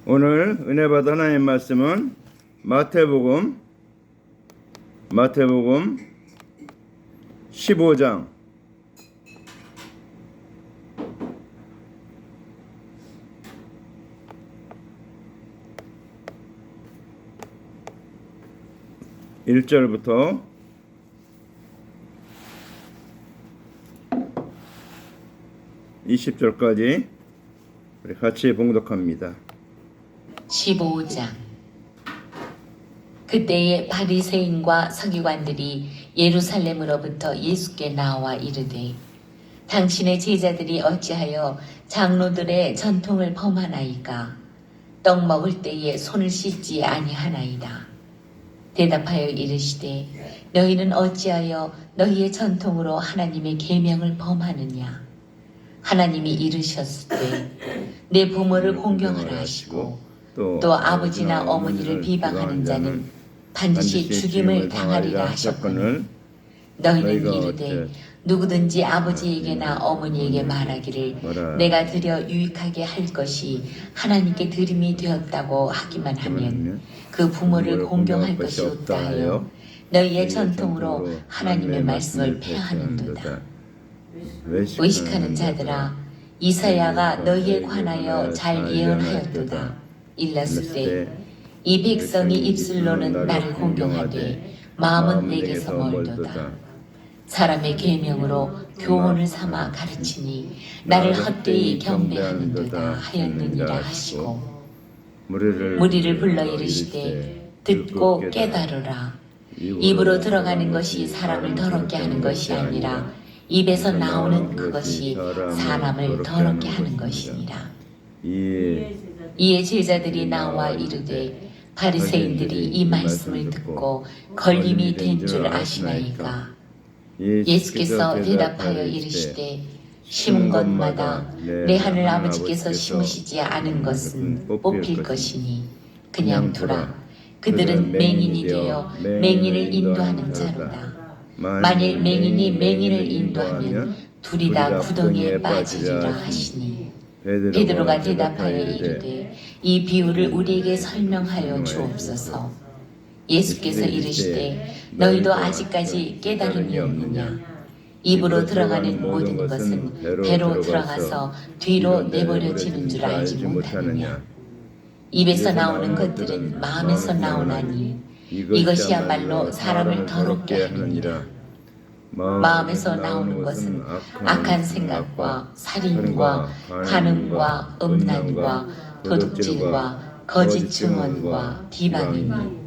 오늘 은혜 받은 하나님 말씀은 마태복음 15장 1절부터 20절까지 우리 같이 봉독합니다. 15장. 그때에 바리새인과 서기관들이 예루살렘으로부터 예수께 나와 이르되 당신의 제자들이 어찌하여 장로들의 전통을 범하나이까? 떡 먹을 때에 손을 씻지 아니하나이다. 대답하여 이르시되 너희는 어찌하여 너희의 전통으로 하나님의 계명을 범하느냐? 하나님이 이르셨으되 내 부모를 공경하라 하시고 또 아버지나 어머니를 비방하는 자는 반드시 죽임을 당하리라 하셨거늘 너희는 이르되 누구든지 아버지에게나 어머니에게 말하기를 내가 드려 유익하게 할 것이 하나님께 드림이 되었다고 하기만 하면 그 부모를 공경할 것이 없다 하여 너희의 전통으로 하나님의 말씀을 폐하는도다. 의식하는 자들아, 이사야가 너희에 관하여 잘 예언하였도다. 일렀을 때 이 백성이 입술로는 나를 공경하되 마음은 내게서 멀도다. 사람의 계명으로 교훈을 삼아 가르치니 나를 헛되이 경배하는도다 하였느니라 하시고 무리를 불러 이르시되 듣고 깨달으라. 입으로 들어가는 것이 사람을 더럽게 하는 것이 아니라 입에서 나오는 그것이 사람을 더럽게 하는 것이니라. 이에 제자들이 나와 이르되 바리새인들이 이 말씀을 듣고 걸림이 된 줄 아시나이까? 예수께서 대답하여 이르시되 심은 것마다 내 하늘 아버지께서 심으시지 않은 것은 뽑힐 것이니 그냥 두라. 그들은 맹인이 되어 맹인을 인도하는 자로다. 만일 맹인이 맹인을 인도하면 둘이 다 구덩이에 빠지리라 하시니 베드로가 대답하여 이르되 이 비유를 우리에게 설명하여 주옵소서. 예수께서 이르시되 너희도 아직까지 깨달음이 없느냐? 입으로 들어가는 모든 것은 배로 들어가서 뒤로 내버려지는 줄 알지 못하느냐? 입에서 나오는 것들은 마음에서 나오나니 이것이야말로 사람을 더럽게 하느니라. 마음에서 나오는 것은 악한 생각과 살인과 간음과 음란과 도둑질과 거짓 증언과 비방이니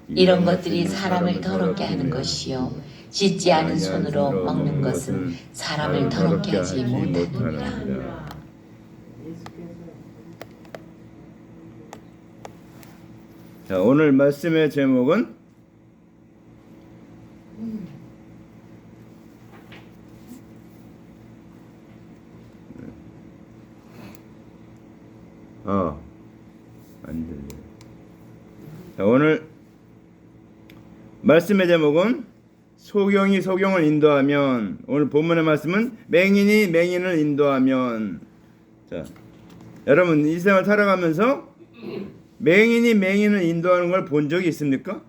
이런 것들이 사람을 더럽게 하는 것이요 씻지 않은 손으로 먹는 것은 사람을 더럽게 하지 못하느니라. 자, 오늘 말씀의 제목은 안 들려요. 자, 오늘 말씀의 제목은 소경이 소경을 인도하면, 오늘 본문의 말씀은 맹인이 맹인을 인도하면. 자, 여러분 이 세상을 살아가면서 맹인이 맹인을 인도하는 걸 본 적이 있습니까?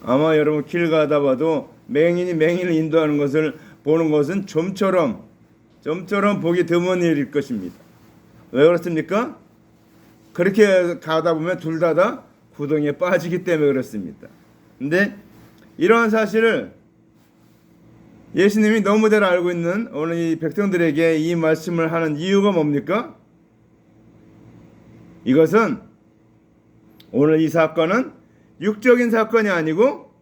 아마 여러분 길 가다 봐도 맹인이 맹인을 인도하는 것을 보는 것은 좀처럼 보기 드문 일일 것입니다. 왜 그렇습니까? 그렇게 가다 보면 둘 다 구덩이에 빠지기 때문에 그렇습니다. 근데 이러한 사실을 예수님이 너무 잘 알고 있는 오늘 이 백성들에게 이 말씀을 하는 이유가 뭡니까? 이것은 오늘 이 사건은 육적인 사건이 아니고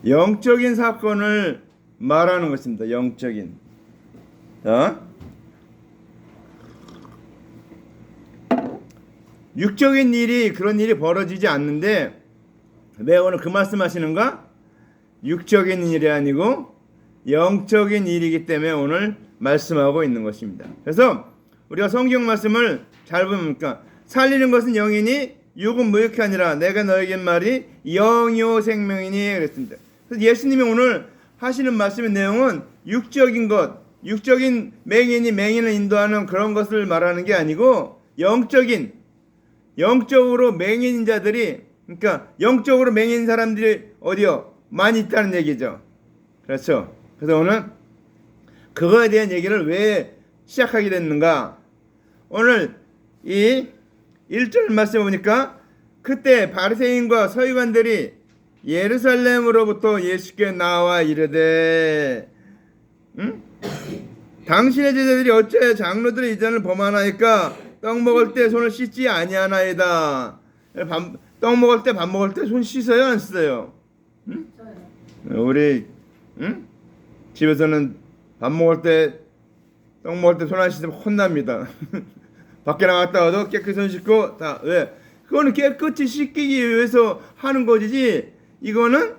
영적인 사건을 말하는 것입니다. 영적인. 육적인 일이 그런 일이 벌어지지 않는데 왜 오늘 그 말씀하시는가? 육적인 일이 아니고 영적인 일이기 때문에 오늘 말씀하고 있는 것입니다. 그래서 우리가 성경 말씀을 잘 보니까 살리는 것은 영이니 육은 무익이 아니라 내가 너에게 말이 영이요 생명이니 그랬습니다. 그래서 예수님이 오늘 하시는 말씀의 내용은 육적인 것, 육적인 맹인이 맹인을 인도하는 그런 것을 말하는 게 아니고 영적으로 맹인인 자들이, 그러니까 영적으로 맹인 사람들이 어디요? 많이 있다는 얘기죠. 그렇죠. 그래서 오늘 그거에 대한 얘기를 왜 시작하게 됐는가? 오늘 이 1절 말씀에 보니까 그때 바리새인과 서기관들이 예루살렘으로부터 예수께 나와 이르되 당신의 제자들이 어찌하여 장로들의 이전을 범하나이까? 떡 먹을 때 손을 씻지 아니하나이다. 떡 먹을 때, 밥 먹을 때 손 씻어요, 안 씻어요? 우리 집에서는 밥 먹을 때, 떡 먹을 때 손 안 씻으면 혼납니다. 밖에 나갔다 와도 깨끗이 손 씻고 다. 왜? 그거는 깨끗이 씻기기 위해서 하는 것이지. 이거는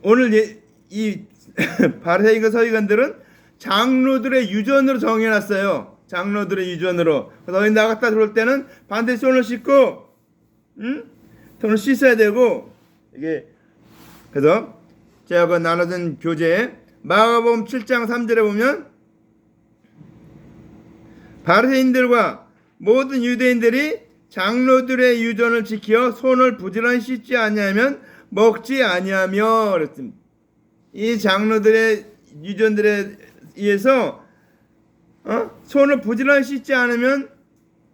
오늘 이 바리새인과 서기관들은 장로들의 유전으로 정해놨어요. 장로들의 유전으로. 그래서 어디 나갔다 들어올 때는 반드시 손을 씻고, 손을 씻어야 되고, 이게, 그래서 제가 그 나눠준 교재에 마가복음 7장 3절에 보면 바리새인들과 모든 유대인들이 장로들의 유전을 지켜 손을 부지런히 씻지 아니하면 먹지 아니하며 그랬습니다. 이 장로들의 유전들에 의해서 손을 부지런히 씻지 않으면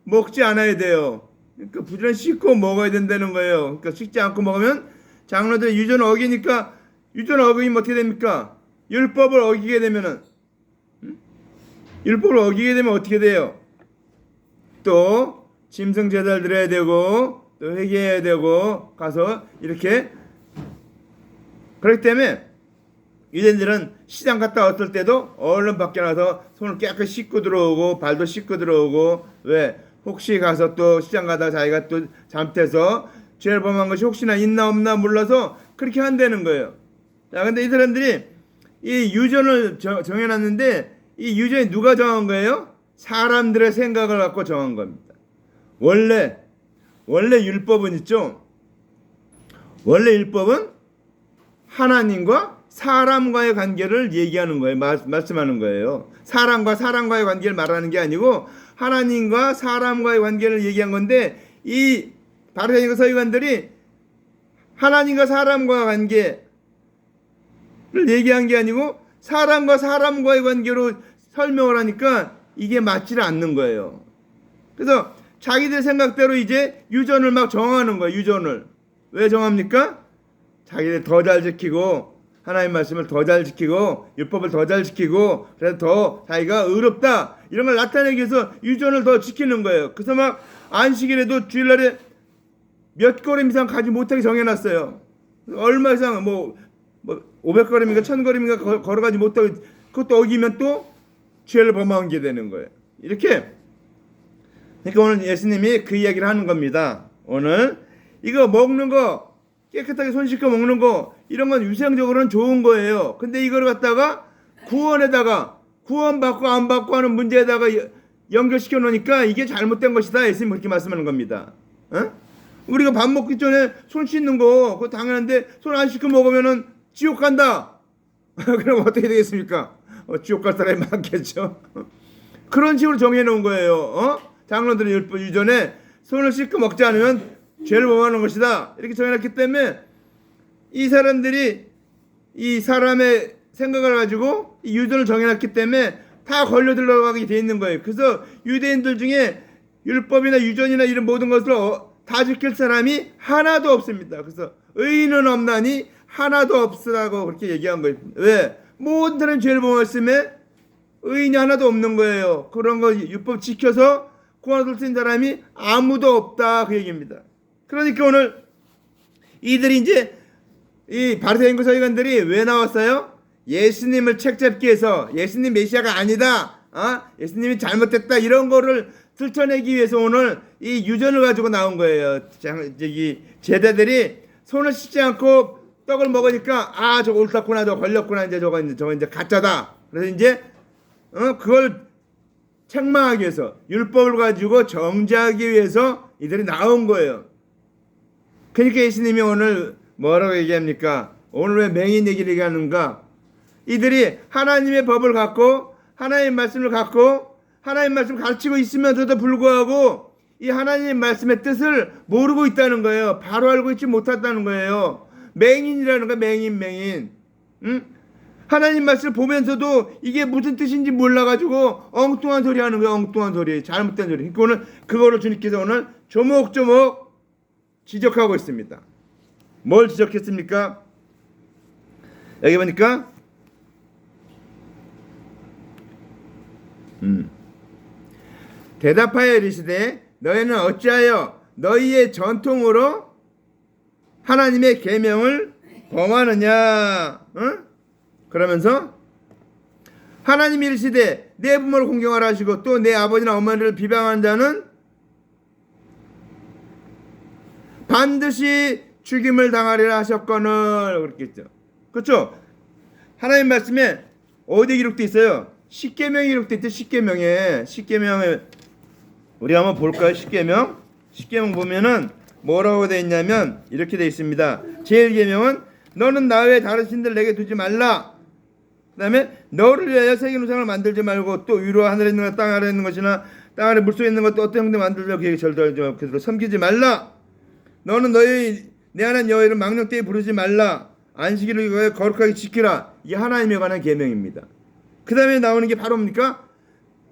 먹지 않아야 돼요. 그러니까 부지런히 씻고 먹어야 된다는 거예요. 그러니까 씻지 않고 먹으면 장로들의 유전을 어기니까, 유전 어기면 어떻게 됩니까? 율법을 어기게 되면은, 율법을 어기게 되면 어떻게 돼요? 또 짐승 제사를 드려야 되고 또 회개해야 되고 가서 이렇게. 그렇기 때문에 유대인들은 시장 갔다 왔을 때도 얼른 밖에 나서 손을 깨끗이 씻고 들어오고 발도 씻고 들어오고. 왜? 혹시 가서 또 시장 가다가 자기가 또 잘못해서 죄를 범한 것이 혹시나 있나 없나 몰라서 그렇게 한다는 거예요. 자, 근데 이 사람들이 이 유전을 정해놨는데 이 유전이 누가 정한 거예요? 사람들의 생각을 갖고 정한 겁니다. 원래 율법은 있죠. 원래 율법은 하나님과 사람과의 관계를 얘기하는 거예요. 말씀하는 거예요. 사람과의 관계를 말하는 게 아니고 하나님과 사람과의 관계를 얘기한 건데, 이 바리새인과 서기관들이 하나님과 사람과의 관계를 얘기한 게 아니고 사람과 사람과의 관계로 설명을 하니까 이게 맞지를 않는 거예요. 그래서 자기들 생각대로 이제 유전을 막 정하는 거예요. 유전을. 왜 정합니까? 자기들 더 잘 지키고 하나님 말씀을 더 잘 지키고 율법을 더 잘 지키고 그래서 더 자기가 의롭다 이런 걸 나타내기 위해서 유전을 더 지키는 거예요. 그래서 막 안식일에도 주일날에 몇 걸음 이상 가지 못하게 정해놨어요. 얼마 이상 500걸음인가 1000걸음인가 걸어가지 못하고 그것도 어기면 또 죄를 범하게 되는 거예요. 이렇게. 그러니까 오늘 예수님이 그 이야기를 하는 겁니다. 오늘 이거 먹는 거 깨끗하게 손 씻고 먹는 거 이런 건 위생적으로는 좋은 거예요. 근데 이걸 갖다가 구원받고 안 받고 하는 문제에다가 연결시켜 놓으니까 이게 잘못된 것이다. 예수님 그렇게 말씀하는 겁니다. 우리가 밥 먹기 전에 손 씻는 거 그거 당연한데 손 안 씻고 먹으면은 지옥 간다. 그럼 어떻게 되겠습니까? 지옥 갈 사람이 많겠죠. 그런 식으로 정해 놓은 거예요. 장로들의 율법 유전에 손을 씻고 먹지 않으면 죄를 범하는 것이다. 이렇게 정해놨기 때문에 이 사람들이 이 사람의 생각을 가지고 이 유전을 정해놨기 때문에 다 걸려 들어가게 돼 있는 거예요. 그래서 유대인들 중에 율법이나 유전이나 이런 모든 것을 다 지킬 사람이 하나도 없습니다. 그래서 의인은 없나니 하나도 없으라고 그렇게 얘기한 거예요. 왜? 모든 사람이 죄를 범했음에 의인이 하나도 없는 거예요. 그런 거 율법 지켜서 구원을 얻은 사람이 아무도 없다 그 얘기입니다. 그러니까 오늘 이들이 이제 이 바리새인과 서기관들이 왜 나왔어요? 예수님을 책잡기 위해서 예수님 메시아가 아니다. 예수님이 잘못됐다 이런 거를 들춰내기 위해서 오늘 이 유전을 가지고 나온 거예요. 저기 제자들이 손을 씻지 않고 떡을 먹으니까 저거 옳았구나, 저거 걸렸구나, 저거 이제 가짜다. 그래서 이제 그걸 책망하기 위해서 율법을 가지고 정죄하기 위해서 이들이 나온 거예요. 그러니까 예수님이 오늘 뭐라고 얘기합니까? 오늘 왜 맹인 얘기를 얘기하는가? 이들이 하나님의 법을 갖고 하나님의 말씀을 갖고 하나님의 말씀을 가르치고 있으면서도 불구하고 이 하나님의 말씀의 뜻을 모르고 있다는 거예요. 바로 알고 있지 못했다는 거예요. 맹인이라는 거야. 맹인. 응? 하나님 말씀을 보면서도 이게 무슨 뜻인지 몰라가지고 엉뚱한 소리 하는 거예요. 엉뚱한 소리, 잘못된 소리. 그러니까 오늘 그거를 주님께서 오늘 조목조목 지적하고 있습니다. 뭘 지적했습니까? 여기 보니까 대답하여 이르시되 너희는 어찌하여 너희의 전통으로 하나님의 계명을 범하느냐? 응? 그러면서 하나님이 이르시되 내 부모를 공경하라 하시고 또 내 아버지나 어머니를 비방하는 자는 반드시 죽임을 당하리라 하셨거늘 그렇게 했죠. 그렇죠? 하나님 말씀에 어디에 기록되어 있어요? 십계명에 기록되어 있죠. 십계명에 우리 한번 볼까요? 십계명 보면은 뭐라고 되어 있냐면 이렇게 되어 있습니다. 제1계명은 너는 나 외에 다른 신들 내게 두지 말라. 그 다음에 너를 위하여 새긴 우상을 만들지 말고 또 위로 하늘에 있는 것 땅 아래에 있는 것이나 땅 아래 물속에 있는 것도 어떤 형태 만들려고 계획 절도하지 그대로 섬기지 말라. 너는 너희 내 하나님 여호와를 망령되이 부르지 말라. 안식일을 위하여 거룩하게 지키라. 이게 하나님에 관한 계명입니다. 그 다음에 나오는 게 바로 뭡니까?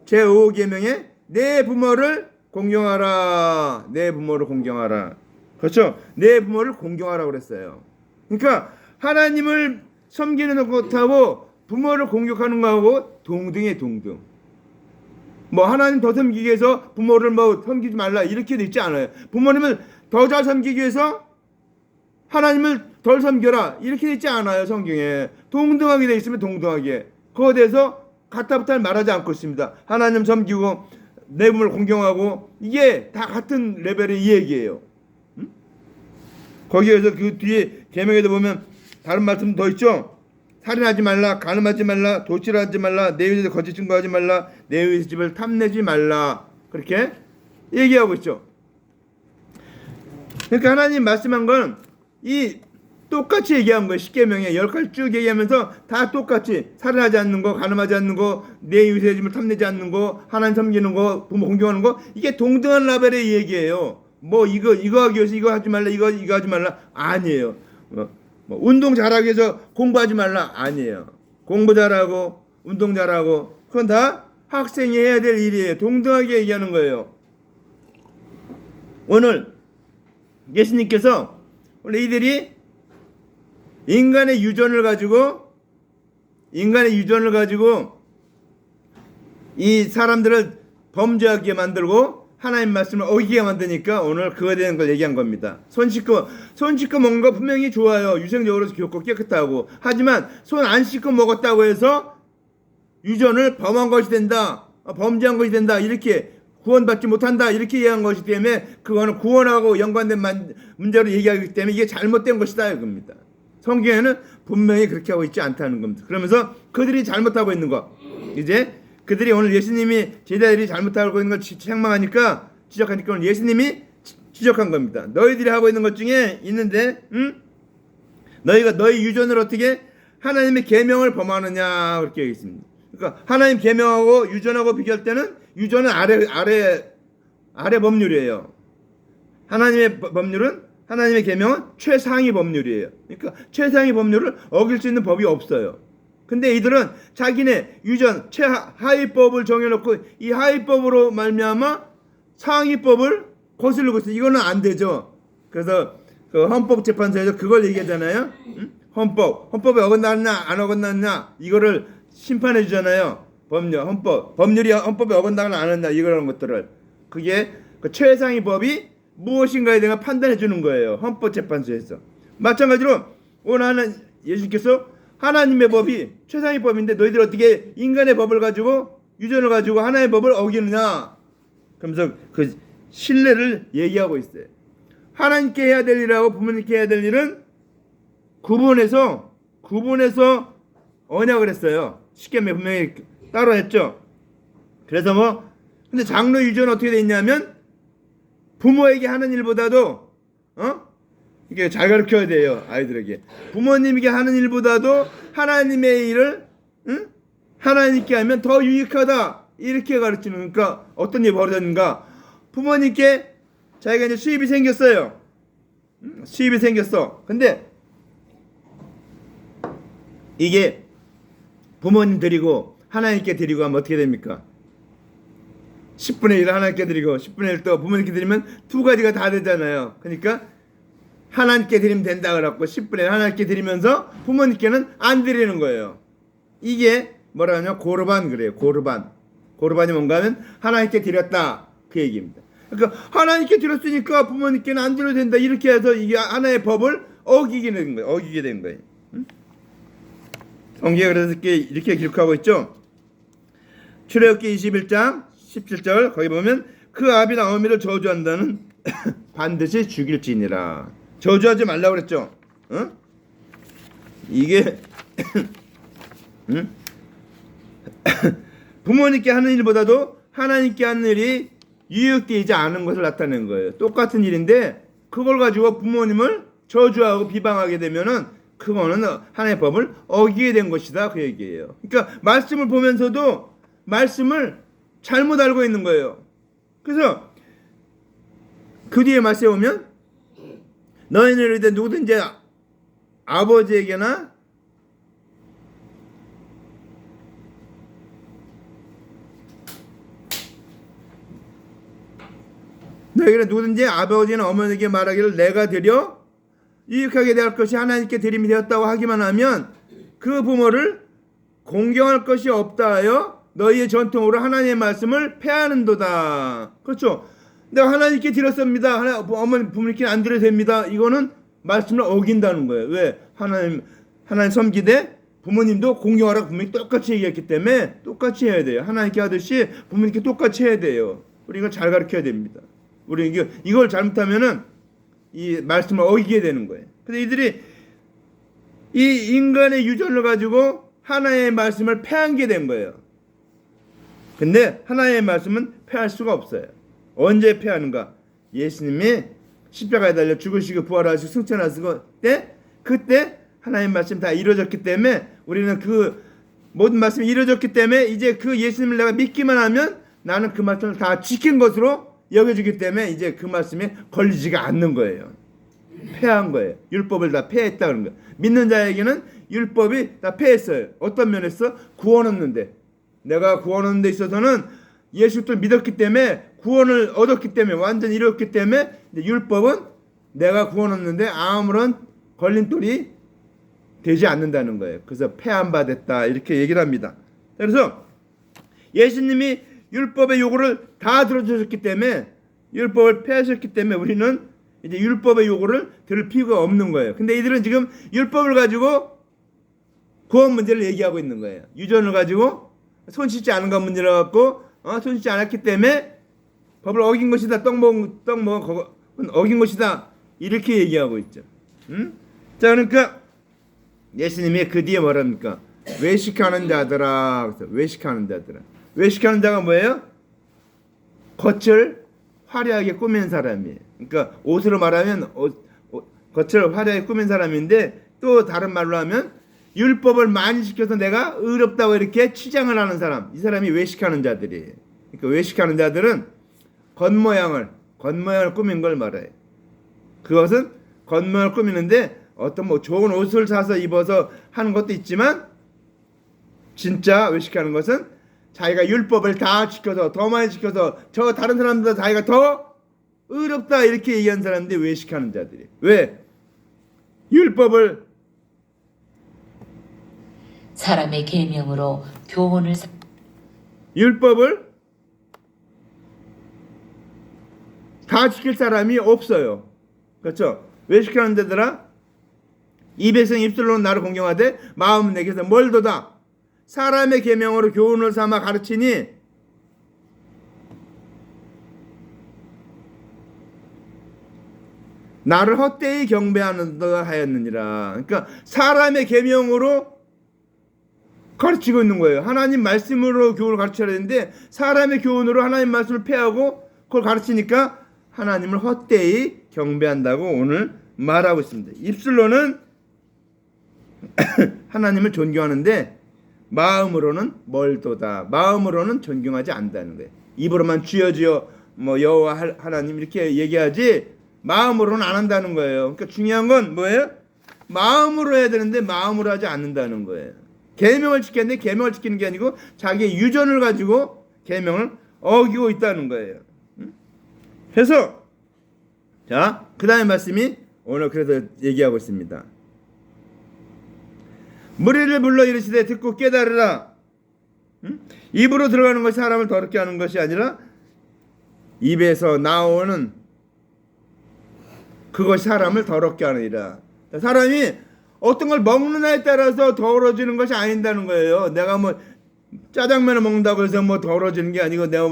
제5계명에 내 부모를 공경하라. 내 부모를 공경하라. 그렇죠? 내 부모를 공경하라고 그랬어요. 그러니까 하나님을 섬기는 것하고 부모를 공격하는 거하고 동등해 동등. 뭐 하나님 더 섬기기 위해서 부모를 뭐 섬기지 말라 이렇게 돼 있지 않아요. 부모님을 더 잘 섬기기 위해서 하나님을 덜 섬겨라 이렇게 돼 있지 않아요. 성경에 동등하게 돼 있으면 동등하게 그거에 대해서 가타부타를 말하지 않고 있습니다. 하나님 섬기고 내 부모를 공경하고 이게 다 같은 레벨의 이 얘기예요. 거기에서 그 뒤에 계명에도 보면 다른 말씀 더 있죠. 살인하지 말라, 간음하지 말라, 도취하지 말라, 내 위에서 거짓 증거하지 말라, 내 위에서 집을 탐내지 말라 그렇게 얘기하고 있죠. 그러니까 하나님 말씀한 건 이 똑같이 얘기한 거예요. 십계명에 10가지 쭉 얘기하면서 다 똑같이 살인하지 않는 거, 간음하지 않는 거, 내 위에서 집을 탐내지 않는 거, 하나님 섬기는 거, 부모 공경하는 거 이게 동등한 레벨의 얘기예요. 뭐 이거 하기 위해서 이거 하지 말라, 이거 하지 말라 아니에요. 뭐 운동 잘하기 위해서 공부하지 말라 아니에요. 공부 잘하고 운동 잘하고 그건 다 학생이 해야 될 일이에요. 동등하게 얘기하는 거예요. 오늘 예수님께서 원래 이들이 인간의 유전을 가지고 이 사람들을 범죄하게 만들고 하나님 말씀을 어기게 만드니까 오늘 그거에 대한 걸 얘기한 겁니다. 손 씻고 먹는 거 분명히 좋아요. 유생적으로 좋고 깨끗하고. 하지만 손 안 씻고 먹었다고 해서 유전을 범한 것이 된다. 범죄한 것이 된다. 이렇게 구원받지 못한다. 이렇게 얘기한 것이기 때문에 그거는 구원하고 연관된 문제로 얘기하기 때문에 이게 잘못된 것이다. 이겁니다. 성경에는 분명히 그렇게 하고 있지 않다는 겁니다. 그러면서 그들이 잘못하고 있는 거. 이제 그들이 오늘 예수님이 제자들이 잘못하고 있는 걸 책망하니까 지적하니까 오늘 예수님이 지적한 겁니다. 너희들이 하고 있는 것 중에 있는데 너희가 너희 유전을 어떻게 하나님의 계명을 범하느냐 그렇게 얘기했습니다. 그러니까 하나님 계명하고 유전하고 비교할 때는 유전은 아래 법률이에요. 하나님의 법률은 하나님의 계명은 최상위 법률이에요. 그러니까 최상위 법률을 어길 수 있는 법이 없어요. 근데 이들은 자기네 유전 최하위법을 정해놓고 이 하위법으로 말미암아 상위법을 거스르고 있어요. 이거는 안 되죠. 그래서 그 헌법재판소에서 그걸 얘기하잖아요. 헌법에 어긋났냐 안 어긋났냐 이거를 심판해 주잖아요. 법률이 헌법에 어긋나거나 안 했나 이거라는 것들을 그게 그 최상위 법이 무엇인가에 대해 판단해 주는 거예요. 헌법재판소에서. 마찬가지로 오늘 하는 예수님께서 하나님의 법이 최상위 법인데 너희들 어떻게 인간의 법을 가지고 유전을 가지고 하나님의 법을 어기느냐 그러면서 그 신뢰를 얘기하고 있어요. 하나님께 해야 될 일하고 부모님께 해야 될 일은 구분해서 언약을 했어요. 십계명에 분명히 따로 했죠. 그래서 근데 장로 유전은 어떻게 돼 있냐면 부모에게 하는 일보다도 이게 잘 가르쳐야 돼요, 아이들에게. 부모님에게 하는 일보다도 하나님의 일을 하나님께 하면 더 유익하다, 이렇게 가르치는. 그러니까 어떤 일이 벌어졌는가? 부모님께 자기가 이제 수입이 생겼어요. 수입이 생겼어. 근데 이게 부모님 드리고 하나님께 드리고 하면 어떻게 됩니까? 10분의 1을 하나님께 드리고 10분의 1 또 부모님께 드리면 두 가지가 다 되잖아요. 그러니까 하나님께 드리면 된다 그래갖고 10분의 1 하나님께 드리면서 부모님께는 안 드리는 거예요. 이게 뭐라 하냐? 고르반 그래요. 고르반. 고르반이 뭔가 하면 하나님께 드렸다, 그 얘기입니다. 그러니까 하나님께 드렸으니까 부모님께는 안 드려도 된다, 이렇게 해서 이게 하나의 법을 어기게 된 거예요. 어기게 된 거예요. 성경에 그래서 이렇게 기록하고 있죠. 출애굽기 21장 17절 거기 보면 그 아비나 어미를 저주한다는 반드시 죽일지니라. 저주하지 말라고 그랬죠. 이게 부모님께 하는 일보다도 하나님께 하는 일이 유익되지 않은 것을 나타낸 거예요. 똑같은 일인데 그걸 가지고 부모님을 저주하고 비방하게 되면은 그거는 하나님의 법을 어기게 된 것이다, 그 얘기예요. 그러니까 말씀을 보면서도 말씀을 잘못 알고 있는 거예요. 그래서 그 뒤에 말씀에 보면 너희는 이르되 누구든지 아버지에게나 너희는 누구든지 아버지나 어머니에게 말하기를 내가 드려 유익하게 될 것이 하나님께 드림이 되었다고 하기만 하면 그 부모를 공경할 것이 없다 하여 너희의 전통으로 하나님의 말씀을 폐하는도다. 그렇죠. 내가 하나님께 드렸습니다. 어머니 부모님께 안 드려도 됩니다. 이거는 말씀을 어긴다는 거예요. 왜? 하나님 섬기되 부모님도 공경하라고 분명히 똑같이 얘기했기 때문에 똑같이 해야 돼요. 하나님께 하듯이 부모님께 똑같이 해야 돼요. 우리 이걸 잘 가르쳐야 됩니다. 우리 이걸 잘못하면은 이 말씀을 어기게 되는 거예요. 근데 이들이 이 인간의 유전을 가지고 하나의 말씀을 폐하게 된 거예요. 근데 하나의 말씀은 폐할 수가 없어요. 언제 폐하는가? 예수님이 십자가에 달려 죽으시고 부활하시고 승천하시고 그때 하나님의 말씀 다 이루어졌기 때문에 우리는 그 모든 말씀이 이루어졌기 때문에 이제 그 예수님을 내가 믿기만 하면 나는 그 말씀을 다 지킨 것으로 여겨주기 때문에 이제 그 말씀에 걸리지가 않는 거예요. 폐한 거예요. 율법을 다 폐했다는 거예요. 믿는 자에게는 율법이 다 폐했어요. 어떤 면에서? 구원 얻는 데. 내가 구원 얻는 데 있어서는 예수 그리스도를 믿었기 때문에 구원을 얻었기 때문에 완전히 이뤘기 때문에 율법은 내가 구원 얻는데 아무런 걸림돌이 되지 않는다는 거예요. 그래서 폐한 바 됐다, 이렇게 얘기를 합니다. 그래서 예수님이 율법의 요구를 다 들어주셨기 때문에 율법을 폐하셨기 때문에 우리는 이제 율법의 요구를 들을 필요가 없는 거예요. 근데 이들은 지금 율법을 가지고 구원 문제를 얘기하고 있는 거예요. 유전을 가지고 손 씻지 않은 것 문제를 갖고 손 씻지 않았기 때문에 법을 어긴 것이다. 떡 먹은 어긴 것이다. 이렇게 얘기하고 있죠. 자, 그러니까 예수님이 그 뒤에 뭐랍니까? 외식하는 자들아. 외식하는 자들아. 외식하는 자가 뭐예요? 겉을 화려하게 꾸민 사람이에요. 그러니까 옷으로 말하면 겉을 화려하게 꾸민 사람인데 또 다른 말로 하면 율법을 많이 지켜서 내가 의롭다고 이렇게 치장을 하는 사람. 이 사람이 외식하는 자들이에요. 그러니까 외식하는 자들은 겉모양을 꾸민 걸 말해요. 그것은 겉모양을 꾸미는데 어떤 뭐 좋은 옷을 사서 입어서 하는 것도 있지만 진짜 외식하는 것은 자기가 율법을 다 지켜서 더 많이 지켜서 저 다른 사람보다 자기가 더 의롭다 이렇게 얘기한 사람들이 외식하는 자들이. 왜? 율법을 사람의 계명으로 교훈을 다 지킬 사람이 없어요. 그렇죠? 외식하는 자들아 이 백성 입술로 나를 공경하되 마음은 내게서 멀도다. 사람의 계명으로 교훈을 삼아 가르치니 나를 헛되이 경배하는다 하였느니라. 그러니까 사람의 계명으로 가르치고 있는 거예요. 하나님 말씀으로 교훈을 가르쳐야 되는데 사람의 교훈으로 하나님 말씀을 폐하고 그걸 가르치니까 하나님을 헛되이 경배한다고 오늘 말하고 있습니다. 입술로는 하나님을 존경하는데 마음으로는 멀도다. 마음으로는 존경하지 않는다는 거예요. 입으로만 주여 주여 뭐 여호와 하나님 이렇게 얘기하지 마음으로는 안 한다는 거예요. 그러니까 중요한 건 뭐예요? 마음으로 해야 되는데 마음으로 하지 않는다는 거예요. 계명을 지켰는데 계명을 지키는 게 아니고 자기의 유전을 가지고 계명을 어기고 있다는 거예요. 그래서 자, 그 다음에 말씀이 오늘 그래서 얘기하고 있습니다. 무리를 불러 이르시되 듣고 깨달으라. 입으로 들어가는 것이 사람을 더럽게 하는 것이 아니라 입에서 나오는 그것이 사람을 더럽게 하느니라. 사람이 어떤 걸 먹느냐에 따라서 더러워지는 것이 아닌다는 거예요. 내가 뭐 짜장면을 먹는다고 해서 뭐 더러워지는 게 아니고 내가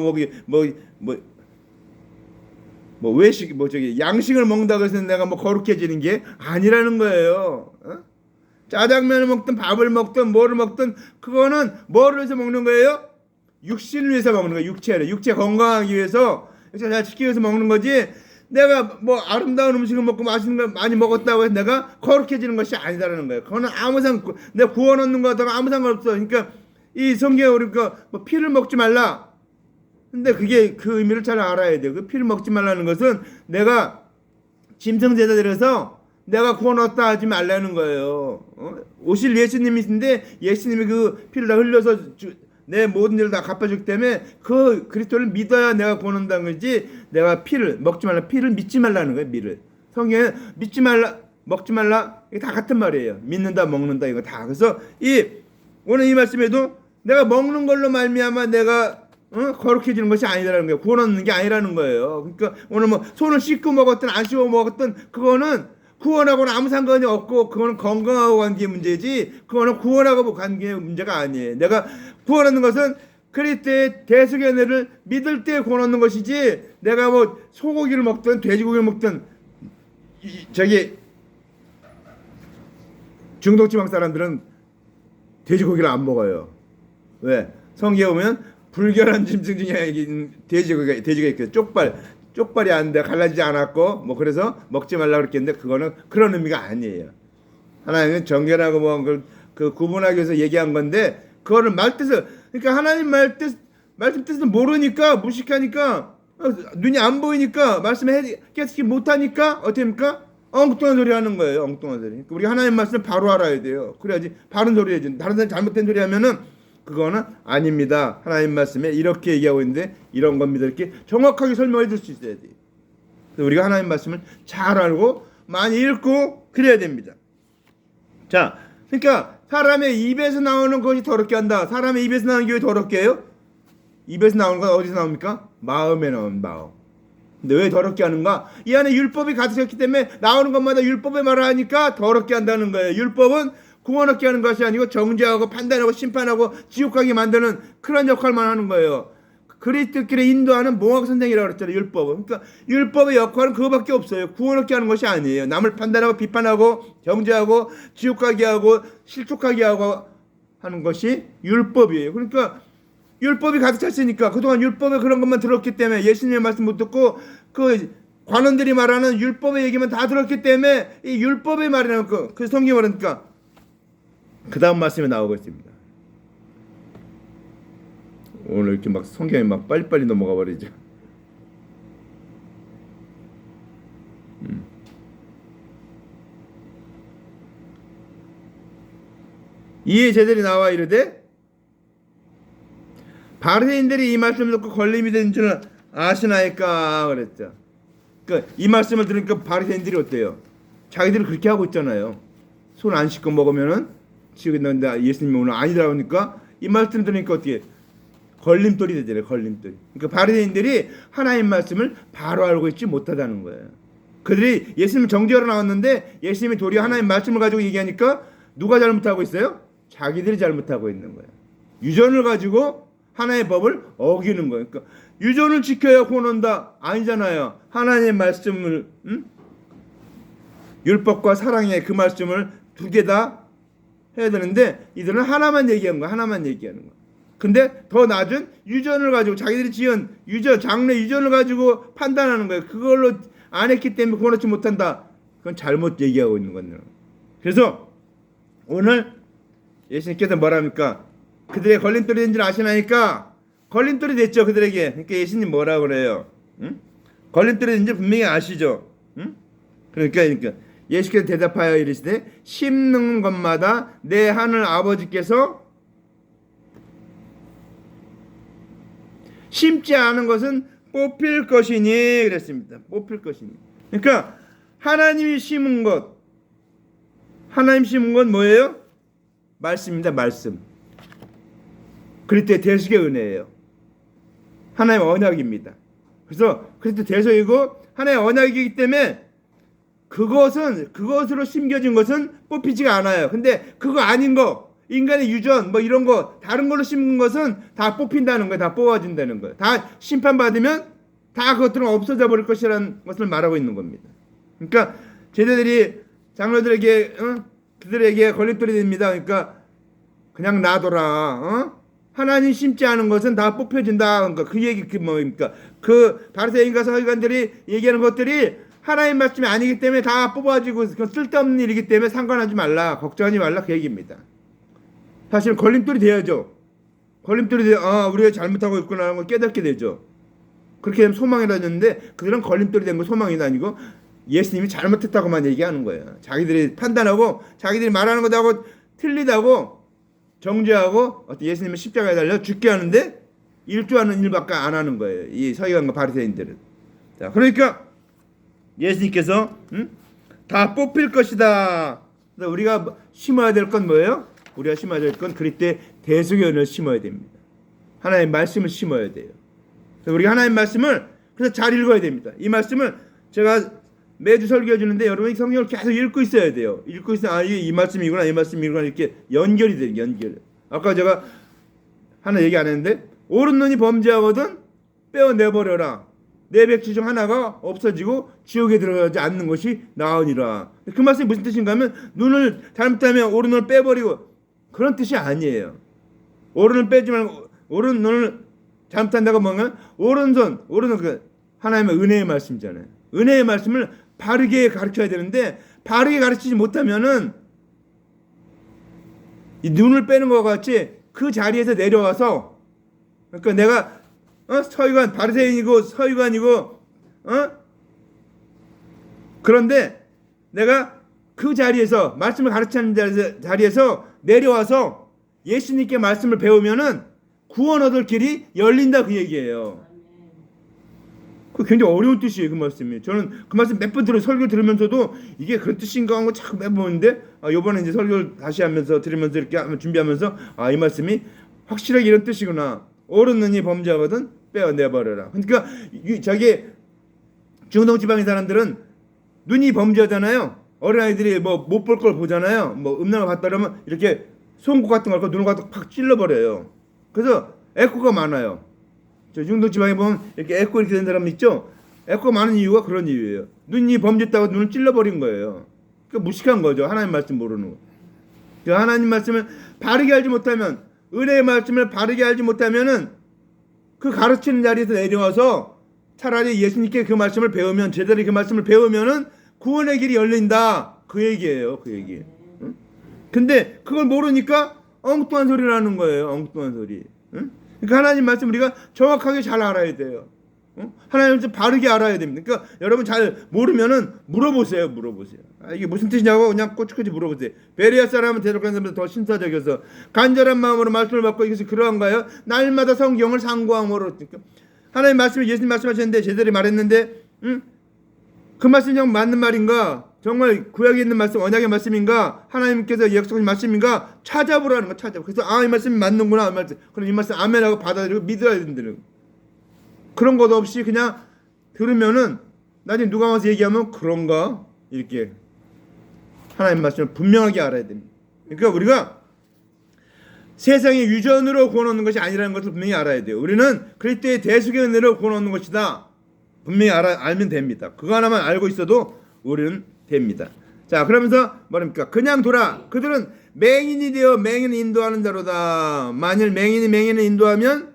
외식 양식을 먹는다고 해서 내가 뭐 거룩해지는 게 아니라는 거예요. 짜장면을 먹든 밥을 먹든 뭐를 먹든 그거는 뭐를 위해서 먹는 거예요? 육신을 위해서 먹는 거예요. 육체 건강하기 위해서 잘 지키기 위해서 먹는 거지. 내가 뭐 아름다운 음식을 먹고 맛있는 걸 많이 먹었다고 해서 내가 거룩해지는 것이 아니다라는 거예요. 그거는 아무 내가 구원 얻는 거하고 아무 상관없어. 그러니까 이 성경에 우리가 뭐 피를 먹지 말라. 근데 그게 그 의미를 잘 알아야 돼요. 그 피를 먹지 말라는 것은 내가 짐승제사 드려서 내가 구원 얻다 하지 말라는 거예요. 오실 예수님이신데 예수님이 그 피를 다 흘려서 내 모든 일을 다 갚아주기 때문에 그 그리스도를 믿어야 내가 구원 얻는다는 거지. 내가 피를 먹지 말라, 피를 믿지 말라는 거예요. 미를 성경에 믿지 말라, 먹지 말라 이게 다 같은 말이에요. 믿는다, 먹는다 이거 다. 그래서 오늘 이 말씀에도 내가 먹는 걸로 말미암아 내가 거룩해지는 것이 아니라는 거예요. 구원 얻는 게 아니라는 거예요. 그러니까 오늘 뭐 손을 씻고 먹었든 안 씻고 먹었든 그거는 구원하고는 아무 상관이 없고 그거는 건강하고 관계의 문제지 그거는 구원하고 관계의 문제가 아니에요. 내가 구원하는 것은 그리스도의 대속의 은혜를 믿을 때 구원 얻는 것이지 내가 뭐 소고기를 먹든 돼지고기를 먹든 중독지방 사람들은 돼지고기를 안 먹어요. 왜? 성경에 보면 불결한 짐승 중에 돼지가 있거든요. 쪽발이 안 돼 갈라지지 않았고 뭐 그래서 먹지 말라 그랬겠는데 그거는 그런 의미가 아니에요. 하나님은 정결하고 뭐 그 구분하기 위해서 얘기한 건데 그거를 말뜻을 그러니까 하나님 말씀 뜻을 모르니까 무식하니까 눈이 안 보이니까 말씀을 깨닫지 못하니까 어떻게 합니까? 엉뚱한 소리 하는 거예요. 엉뚱한 소리. 그러니까 우리 하나님 말씀을 바로 알아야 돼요. 그래야지 바른 소리 해야지. 다른 사람 잘못된 소리 하면은 그거는 아닙니다. 하나님 말씀에 이렇게 얘기하고 있는데 이런 겁니다. 이렇게 정확하게 설명해 줄 수 있어야 돼요. 우리가 하나님 말씀을 잘 알고 많이 읽고 그래야 됩니다. 자, 그러니까 사람의 입에서 나오는 것이 더럽게 한다. 사람의 입에서 나오는 게 왜 더럽게 해요? 입에서 나오는 건 어디서 나옵니까? 마음에 나오는 마음. 근데 왜 더럽게 하는가? 이 안에 율법이 가득했기 때문에 나오는 것마다 율법의 말을 하니까 더럽게 한다는 거예요. 율법은 구원 얻게 하는 것이 아니고 정죄하고 판단하고 심판하고 지옥하게 만드는 그런 역할만 하는 거예요. 그리스도끼리 인도하는 몽학 선생이라고 그랬잖아요. 율법은. 그러니까 율법의 역할은 그거밖에 없어요. 구원 얻게 하는 것이 아니에요. 남을 판단하고 비판하고 정죄하고 지옥하게 하고 실족하게 하고 하는 것이 율법이에요. 그러니까 율법이 가득 찼으니까 그동안 율법에 그런 것만 들었기 때문에 예수님의 말씀 못 듣고 그 관원들이 말하는 율법의 얘기만 다 들었기 때문에 이 율법의 말이라는 그 성경이 말하니까 그 다음 말씀에 나오고 있습니다. 오늘 이렇게 막 성경에 막 빨리빨리 넘어가 버리죠. 이에 제들이 나와 이르되 바리새인들이 이 말씀을 듣고 걸림이 된 줄 아시나이까 그랬죠. 그러니까 이 말씀을 들으니까 바리새인들이 어때요? 자기들이 그렇게 하고 있잖아요. 손 안 씻고 먹으면은 지금 예수님이 오늘 아니라고 하니까 이 말씀 들으니까 어떻게 걸림돌이 되잖아요. 걸림돌. 그러니까 바리새인들이 하나님 말씀을 바로 알고 있지 못하다는 거예요. 그들이 예수님을 정죄하러 나왔는데 예수님이 도리어 하나님 말씀을 가지고 얘기하니까 누가 잘못하고 있어요? 자기들이 잘못하고 있는 거예요. 유전을 가지고 하나님의 법을 어기는 거예요. 그러니까 유전을 지켜야 구원 온다 아니잖아요. 하나님의 말씀을 율법과 사랑의 그 말씀을 두 개 다 해야 되는데 이들은 하나만 얘기하는 거야. 하나만 얘기하는 거야. 근데 더 낮은 유전을 가지고 자기들이 지은 유전, 장래 유전을 가지고 판단하는 거예요. 그걸로 안 했기 때문에 구원 얻지 못한다. 그건 잘못 얘기하고 있는 거예요. 그래서 오늘 예수님께서 뭐랍니까? 그들의 걸림돌이 된 줄 아시나니까 걸림돌이 됐죠 그들에게. 그러니까 예수님 뭐라 그래요? 응? 걸림돌이 된 줄 분명히 아시죠? 응? 그러니까 예수께서 대답하여 이르시되 심는 것마다 내 하늘 아버지께서 심지 않은 것은 뽑힐 것이니 그랬습니다. 뽑힐 것이니. 그러니까 하나님이 심은 것, 하나님 심은 건 뭐예요? 말씀입니다. 말씀. 그리스도의 대속의 은혜예요. 하나님의 언약입니다. 그래서 그리스도 대속이고 하나님의 언약이기 때문에 그것으로 심겨진 것은 뽑히지가 않아요. 근데 그거 아닌 거, 인간의 유전 뭐 이런 거 다른 걸로 심은 것은 다 뽑힌다는 거예요. 다 뽑아진다는 거예요. 다 심판받으면 다 그것들은 없어져 버릴 것이라는 것을 말하고 있는 겁니다. 그러니까 제자들이 장로들에게 그들에게 걸림돌이 됩니다. 그러니까 그냥 놔둬라. 하나님 심지 않은 것은 다 뽑혀진다. 그러니까 그 얘기 뭡니까? 그 바리새인과 서기관들이 얘기하는 것들이 하나님 말씀이 아니기 때문에 다 뽑아지고 쓸데없는 일이기 때문에 상관하지 말라, 걱정하지 말라 그 얘기입니다. 사실 걸림돌이 돼야죠. 걸림돌이 돼야 우리가 잘못하고 있구나 하는 걸 깨닫게 되죠. 그렇게 되면 소망이라는데 그들은 걸림돌이 된 거 소망이 아니고 예수님이 잘못했다고만 얘기하는 거예요. 자기들이 판단하고 자기들이 말하는 것하고 틀리다고 정죄하고 예수님을 십자가에 달려 죽게 하는데 일조하는 일밖에 안 하는 거예요. 이 서기관과 바리새인들은. 자, 그러니까 예수님께서 다 뽑힐 것이다. 우리가 심어야 될 건 뭐예요? 우리가 심어야 될 건 그리스도의 대속의 은혜를 심어야 됩니다. 하나님의 말씀을 심어야 돼요. 그래서 우리가 하나님의 말씀을 그래서 잘 읽어야 됩니다. 이 말씀을 제가 매주 설교해 주는데 여러분이 성경을 계속 읽고 있어야 돼요. 읽고 있으면 이게 이 말씀이구나 이 말씀이구나 이렇게 연결이 돼요. 연결. 아까 제가 하나 얘기 안 했는데 옳은 눈이 범죄하거든 빼어내버려라. 내 백지 중 하나가 없어지고 지옥에 들어가지 않는 것이 나으니라. 그 말씀이 무슨 뜻인가 하면 눈을 잘못하면 옳은 눈을 빼버리고 그런 뜻이 아니에요. 옳은 눈을 빼지 말고 옳은 눈을 잘못한다고 뭐냐면 옳은 그 하나님의 은혜의 말씀이잖아요. 은혜의 말씀을 바르게 가르쳐야 되는데 바르게 가르치지 못하면은 이 눈을 빼는 것 같이 그 자리에서 내려와서 그러니까 내가 서기관 바리새인이고 서기관이고 그런데 내가 그 자리에서 말씀을 가르치는 자리에서 내려와서 예수님께 말씀을 배우면은 구원 얻을 길이 열린다 그 얘기예요. 그 굉장히 어려운 뜻이에요 그 말씀이. 저는 그 말씀 몇 번 설교 들으면서도 이게 그런 뜻인가 하고 자꾸 매번 보는데 이번에 이제 설교를 다시 하면서 들으면서 이렇게 준비하면서 이 말씀이 확실하게 이런 뜻이구나. 옳은 눈이 범죄하거든 빼어내버려라. 그러니까 저기 중동 지방의 사람들은 눈이 범죄하잖아요. 어린아이들이 뭐 못 볼 걸 보잖아요. 뭐 음란을 봤다 그러면 이렇게 송곳 같은 걸 눈을 갖다 팍 찔러버려요. 그래서 에코가 많아요. 저 중동 지방에 보면 이렇게 에코 이렇게 된 사람 있죠. 에코가 많은 이유가 그런 이유예요. 눈이 범죄했다고 눈을 찔러버린 거예요. 그러니까 무식한 거죠. 하나님 말씀 모르는 거. 그 하나님 말씀을 바르게 알지 못하면 은혜의 말씀을 바르게 알지 못하면은 그 가르치는 자리에서 내려와서 차라리 예수님께 그 말씀을 배우면 제대로 그 말씀을 배우면은 구원의 길이 열린다 그 얘기예요. 그 얘기. 응? 근데 그걸 모르니까 엉뚱한 소리를 하는 거예요. 엉뚱한 소리. 응? 그러니까 하나님 말씀 우리가 정확하게 잘 알아야 돼요. 하나님 말씀 바르게 알아야 됩니다. 그러니까 여러분 잘 모르면은 물어보세요. 이게 무슨 뜻이냐고 그냥 꼬치꼬치 물어보세요. 베레아 사람은 대적한 사람보다 더 신사적이어서 간절한 마음으로 말씀을 받고 이것이 그러한가요? 날마다 성경을 상고함으로. 그러니까 하나님 말씀을 예수님 말씀하셨는데 제대로 말했는데 그 말씀이 정말 맞는 말인가? 정말 구약에 있는 말씀, 언약의 말씀인가? 하나님께서 약속하신 말씀인가? 찾아보라는 거 찾아보. 그래서 이 말씀이 맞는구나. 그럼 이 말씀 아멘하고 받아들이고 믿어야 된다는 거. 그런 것 없이 그냥 들으면은 나중에 누가 와서 얘기하면 그런가? 이렇게 하나님 말씀을 분명하게 알아야 됩니다. 그러니까 우리가 세상의 유전으로 구원 얻는 것이 아니라는 것을 분명히 알아야 돼요. 우리는 그리스도의 대속의 은혜로 구원 얻는 것이다. 분명히 알면 됩니다. 그거 하나만 알고 있어도 우리는 됩니다. 자, 그러면서 뭐랍니까? 그냥 돌아. 그들은 맹인이 되어 맹인을 인도하는 자로다. 만일 맹인이 맹인을 인도하면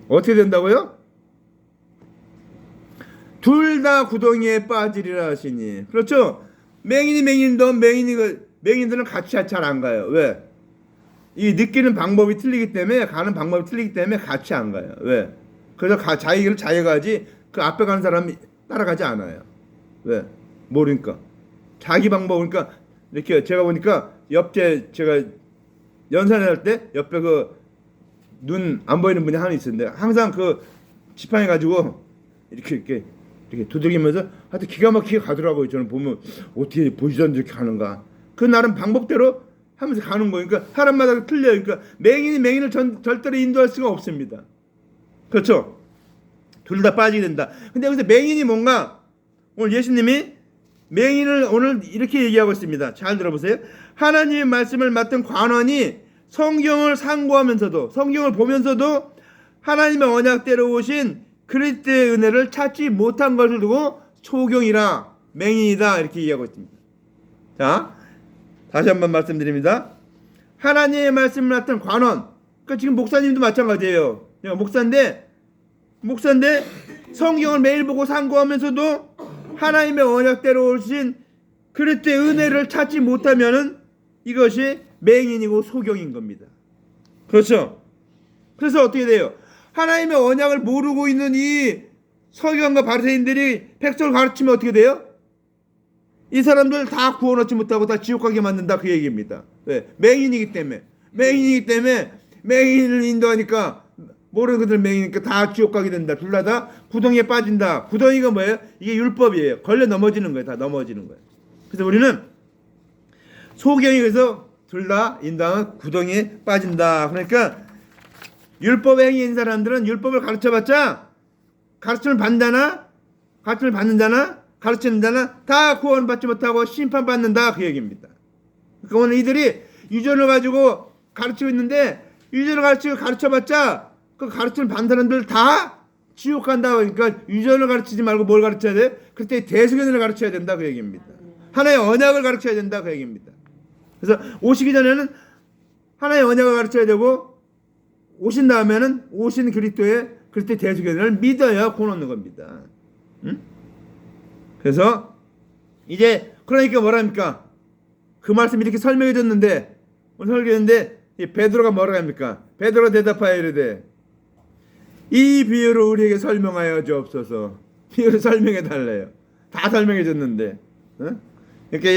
어떻게 된다고요? 둘 다 구덩이에 빠지리라 하시니. 그렇죠? 맹인도 맹인들은 같이 잘 안 가요. 왜? 이 느끼는 방법이 틀리기 때문에, 가는 방법이 틀리기 때문에 같이 안 가요. 왜? 그래서 자기 길을 자기가 가지 그 앞에 가는 사람이 따라가지 않아요. 왜? 모르니까. 자기 방법. 그러니까 이렇게 제가 보니까 옆에 제가 연산회 할 때 옆에 그 눈 안 보이는 분이 하나 있었는데 항상 그 지팡이 가지고 이렇게 두들기면서 하여튼 기가 막히게 가더라고요. 저는 보면 어떻게 보시던 이렇게 가는가. 그 나름 방법대로 하면서 가는 거예요. 그러니까 사람마다 틀려요. 그러니까 맹인을 절대로 인도할 수가 없습니다. 그렇죠? 둘 다 빠지게 된다. 근데 여기서 맹인이 뭔가 오늘 예수님이 맹인을 오늘 이렇게 얘기하고 있습니다. 잘 들어보세요. 하나님의 말씀을 맡은 관원이 성경을 상고하면서도, 성경을 보면서도 하나님의 언약대로 오신 그리스도의 은혜를 찾지 못한 것을 두고 소경이라, 맹인이다 이렇게 얘기하고 있습니다. 자, 다시 한번 말씀드립니다. 하나님의 말씀을 맡은 관원, 그러니까 지금 목사님도 마찬가지예요. 목사인데 성경을 매일 보고 상고하면서도 하나님의 언약대로 오신 그리스도의 은혜를 찾지 못하면은 이것이 맹인이고 소경인 겁니다. 그렇죠? 그래서 어떻게 돼요? 하나님의 언약을 모르고 있는 이 서기관과 바리새인들이 백성을 가르치면 어떻게 돼요? 이 사람들 다 구원 얻지 못하고 다 지옥 가게 만든다 그 얘기입니다. 왜? 맹인이기 때문에 맹인을 인도하니까 모르는 것들 맹이니까 다 지옥 가게 된다. 둘 다 구덩이에 빠진다. 구덩이가 뭐예요? 이게 율법이에요. 걸려 넘어지는 거예요. 다 넘어지는 거예요. 그래서 우리는 소경이 그래서 둘 다 인당은 구덩이에 빠진다. 그러니까 율법 행위인 사람들은 율법을 가르쳐봤자 가르침을 받는다나 가르치는 자나 다 구원받지 못하고 심판받는다 그 얘기입니다. 그러니까 오늘 이들이 유전을 가지고 가르치고 있는데 유전을 가르쳐봤자 그 가르침을 받는 사람들 다 지옥 간다. 그러니까 유전을 가르치지 말고 뭘 가르쳐야 돼? 그때 대수견을 가르쳐야 된다 그 얘기입니다. 하나의 언약을 가르쳐야 된다 그 얘기입니다. 그래서 오시기 전에는 하나의 언약을 가르쳐야 되고 오신 다음에는 오신 그리스도의 대수견을 믿어야 구원 얻는 겁니다. 응? 그래서 이제 그러니까 뭐랍니까? 그 말씀 이렇게 설명해 줬는데 오늘 설교했는데 베드로가 뭐라고 합니까? 베드로가 대답하여 이르되 이 비유를 우리에게 설명하여 주옵소서. 비유를 설명해 달래요. 다 설명해 줬는데. 응? 그러니까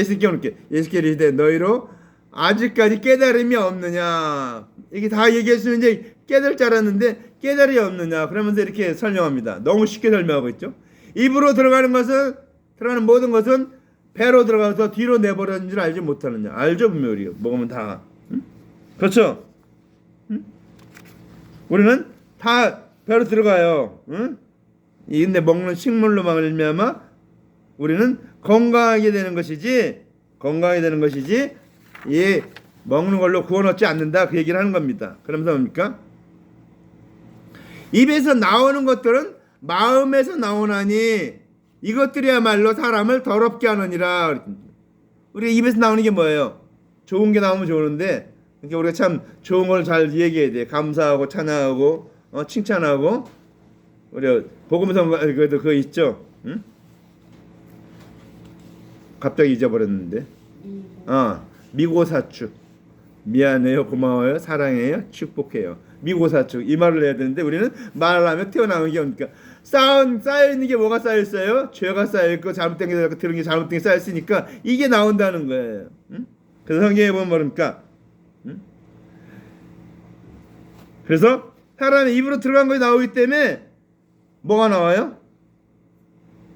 예수께서 이르되 너희로 아직까지 깨달음이 없느냐. 이게 다 얘기했으면 이제 깨달을 줄 알았는데 깨달음이 없느냐. 그러면서 이렇게 설명합니다. 너무 쉽게 설명하고 있죠. 입으로 들어가는 모든 것은 배로 들어가서 뒤로 내버려진 줄 알지 못하느냐. 알죠 분명히 우리가 먹으면 다. 응? 그렇죠. 응? 우리는 다 배로 들어가요. 응? 근데 먹는 식물로 말미암아 우리는 건강하게 되는 것이지 이 먹는 걸로 구원 얻지 않는다 그 얘기를 하는 겁니다. 그러면서 뭡니까? 입에서 나오는 것들은 마음에서 나오나니 이것들이야말로 사람을 더럽게 하느니라. 우리가 입에서 나오는 게 뭐예요? 좋은 게 나오면 좋은데 그러니까 우리가 참 좋은 걸 잘 얘기해야 돼. 감사하고 찬양하고 칭찬하고 우리 복음서 그래도 그거 있죠. 응? 갑자기 잊어버렸는데. 미고사축. 미안해요, 고마워요, 사랑해요, 축복해요. 미고사축 이 말을 해야 되는데 우리는 말을 하면 튀어나오는 게 뭡니까? 쌓여 있는 게 뭐가 쌓여 있어요? 죄가 쌓여 있고 잘못된 게 들은 게 잘못된 게 쌓여 있으니까 이게 나온다는 거예요. 응? 그래서 성경에 보면 뭐랍니까? 응? 그래서 사람의 입으로 들어간 것이 나오기 때문에 뭐가 나와요?